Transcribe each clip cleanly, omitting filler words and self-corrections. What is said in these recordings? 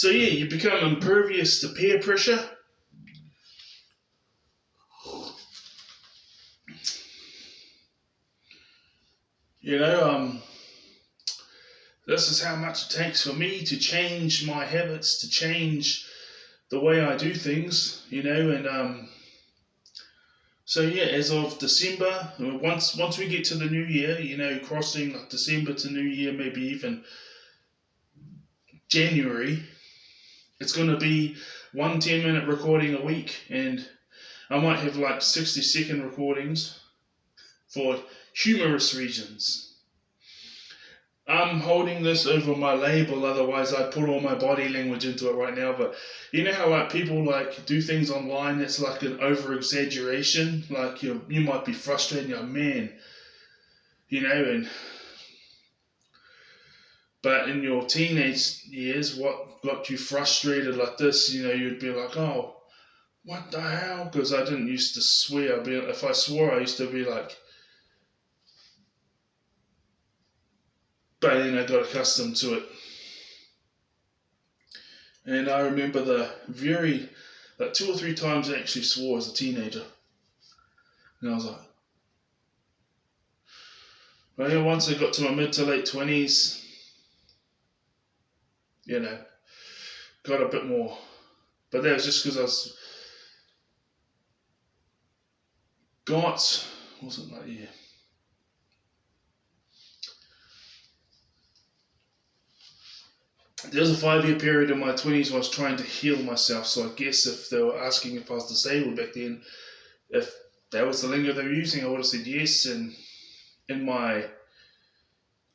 So yeah, you become impervious to peer pressure. You know, this is how much it takes for me to change my habits, to change the way I do things. And so yeah, as of December, once we get to the new year, crossing like December to New Year, maybe even January, it's going to be 1 10-minute recording a week, and I might have like 60-second recordings for humorous reasons. I'm holding this over my label, otherwise I'd put all my body language into it right now. But you know how like people like do things online that's like an over exaggeration? Like you might be frustrated, you're man, and but in your teenage years, what got you frustrated like this, you'd be like, oh, what the hell? Because I didn't used to swear. If I swore, I used to be like, but then I got accustomed to it. And I remember like 2 or 3 times I actually swore as a teenager. And I was like, well, yeah, once I got to my mid to late 20s, got a bit more. But that was just because I wasn't like, yeah. There was a 5-year period in my 20s where I was trying to heal myself. So I guess if they were asking if I was disabled back then, if that was the lingo they were using, I would have said yes. And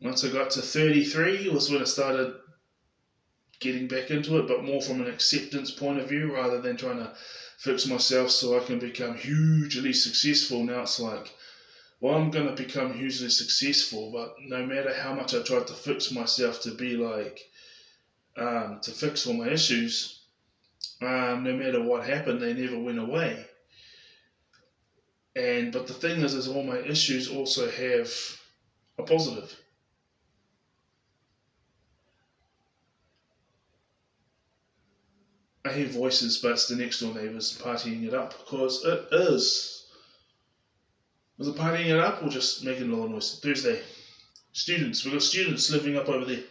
once I got to 33 was when I started getting back into it, but more from an acceptance point of view rather than trying to fix myself so I can become hugely successful. Now it's like, well, I'm going to become hugely successful, but no matter how much I tried to fix myself to be like, to fix all my issues, no matter what happened, they never went away. But the thing is all my issues also have a positive. I hear voices, but it's the next door neighbours partying it up, because it is. Was it partying it up or just making a lot of noise? Thursday. Students. We've got students living up over there.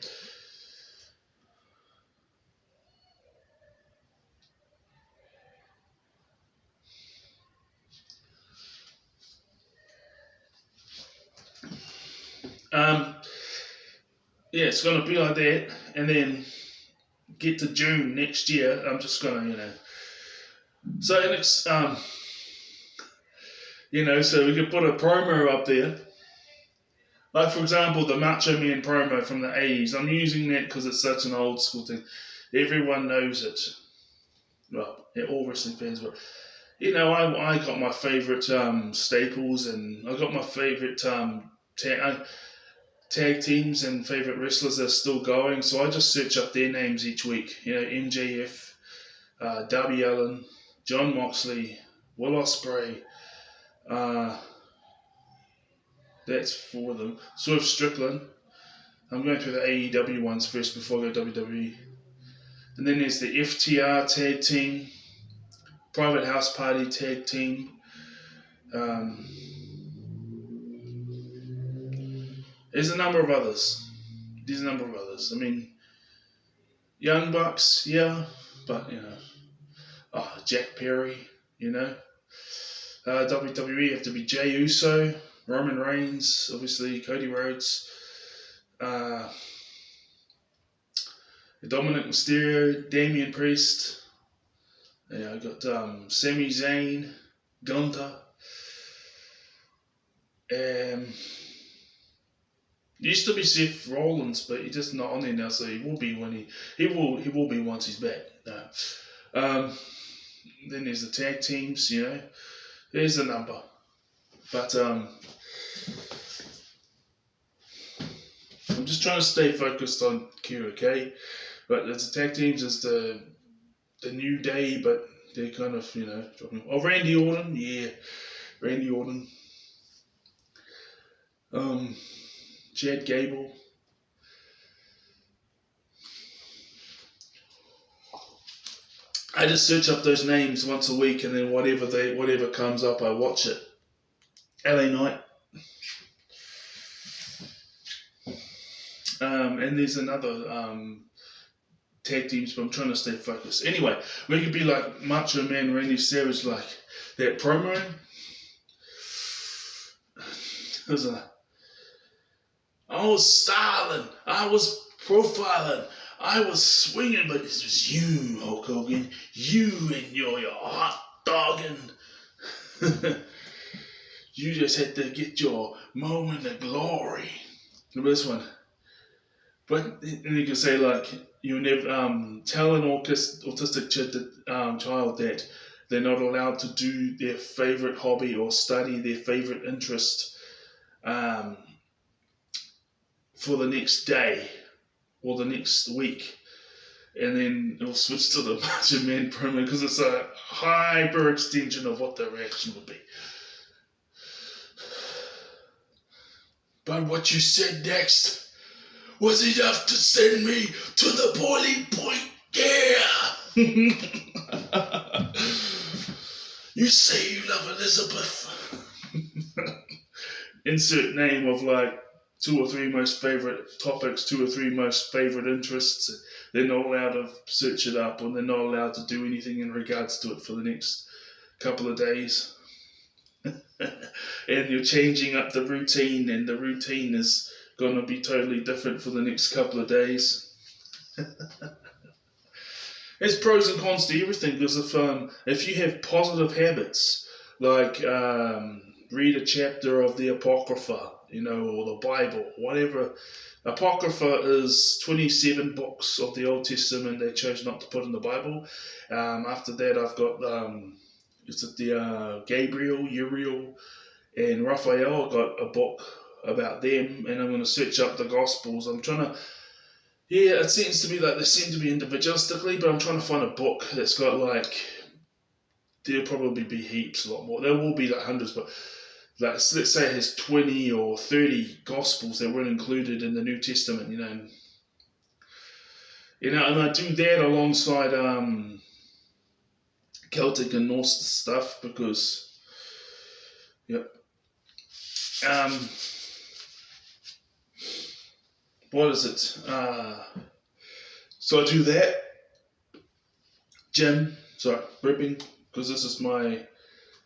Yeah, it's going to be like that, and then get to June next year, I'm just going to, So it's, so we could put a promo up there. Like, for example, the Macho Man promo from the 80s. I'm using that because it's such an old school thing. Everyone knows it. Well, yeah, all wrestling fans, but, I got my favourite staples, and I got my favourite tag teams and favourite wrestlers that are still going. So I just search up their names each week. MJF, Darby Allin, Jon Moxley, Will Ospreay. That's 4 of them. Swerve Strickland. I'm going through the AEW ones first before I go WWE. And then there's the FTR tag team, Private House Party tag team. There's a number of others. I mean, Young Bucks, yeah, but Jack Perry, WWE have to be Jey Uso, Roman Reigns, obviously Cody Rhodes, Dominic Mysterio, Damian Priest. I got Sami Zayn, Gunther. Used to be Seth Rollins, but he's just not on there now. So he will be when he will be once he's back. Then there's the tag teams. There's a number, but I'm just trying to stay focused on Q. Okay, but there's the tag teams. Is the New Day, but they're kind of dropping. Oh, Randy Orton, yeah, Randy Orton. Chad Gable. I just search up those names once a week, and then whatever comes up, I watch it. LA Knight. And there's another tag teams, but I'm trying to stay focused. Anyway, we could be like Macho Man Randy Savage, like that promo. I was styling, I was profiling, I was swinging, but it was you, Hulk Hogan. You and your hot dogging. You just had to get your moment of glory. Remember this one? But and you can say like you never tell an autistic child that they're not allowed to do their favorite hobby or study their favorite interest for the next day or the next week, and then it'll switch to the Macho Man promo because it's a hyper extension of what the reaction would be. But what you said next was enough to send me to the boiling point. Yeah! You say you love Elizabeth. Insert name of like 2 or 3 most favorite topics, 2 or 3 most favorite interests. They're not allowed to search it up, and they're not allowed to do anything in regards to it for the next couple of days. And you're changing up the routine, and the routine is going to be totally different for the next couple of days. There's pros and cons to everything, because if you have positive habits, like read a chapter of the Apocrypha, or the Bible, whatever. Apocrypha is 27 books of the Old Testament they chose not to put in the Bible. After that, I've got Gabriel, Uriel, and Raphael. I've got a book about them, and I'm going to search up the Gospels. I'm trying to, it seems to be like they seem to be individualistically, but I'm trying to find a book that's got like, there'll probably be heaps, a lot more. There will be like hundreds, but like, let's say it has 20 or 30 Gospels that weren't included in the New Testament, and I do that alongside Celtic and Norse stuff because, what is it? So I do that. Ripping, because this is my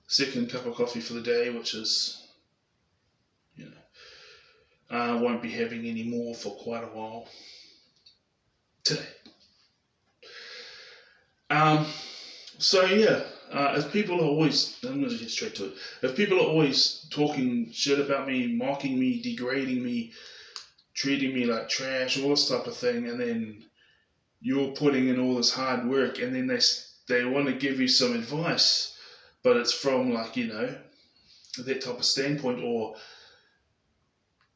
second cup of coffee for the day, which is, I won't be having any more for quite a while today. If people are always, I'm going to get straight to it. If people are always talking shit about me, mocking me, degrading me, treating me like trash, all this type of thing, and then you're putting in all this hard work, and then they want to give you some advice, but it's from like, that type of standpoint, or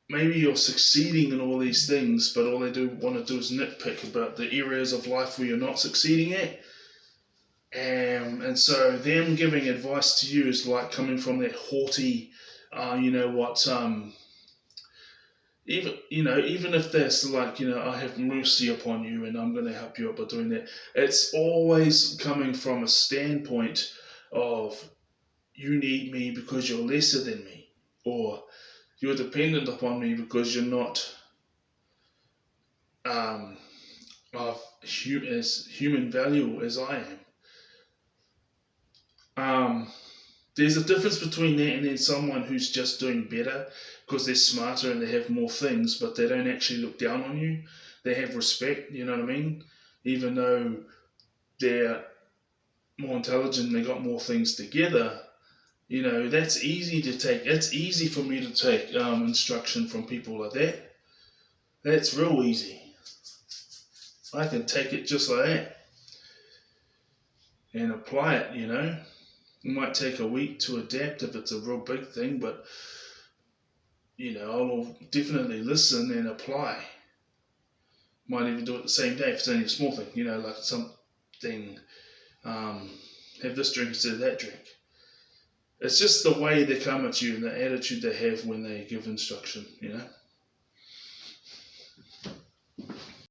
maybe you're succeeding in all these things, but all they want to do is nitpick about the areas of life where you're not succeeding at. And so them giving advice to you is like coming from that haughty, even if there's like, I have mercy upon you and I'm going to help you out by doing that. It's always coming from a standpoint of you need me because you're lesser than me, or you're dependent upon me because you're not of as human value as I am. There's a difference between that and then someone who's just doing better because they're smarter and they have more things, but they don't actually look down on you. They have respect, you know what I mean? Even though they're more intelligent, they got more things together, that's easy to take. It's easy for me to take instruction from people like that. That's real easy. I can take it just like that and apply it, It might take a week to adapt if it's a real big thing, but, I'll definitely listen and apply. Might even do it the same day if it's only a small thing, like something, have this drink instead of that drink. It's just the way they come at you and the attitude they have when they give instruction,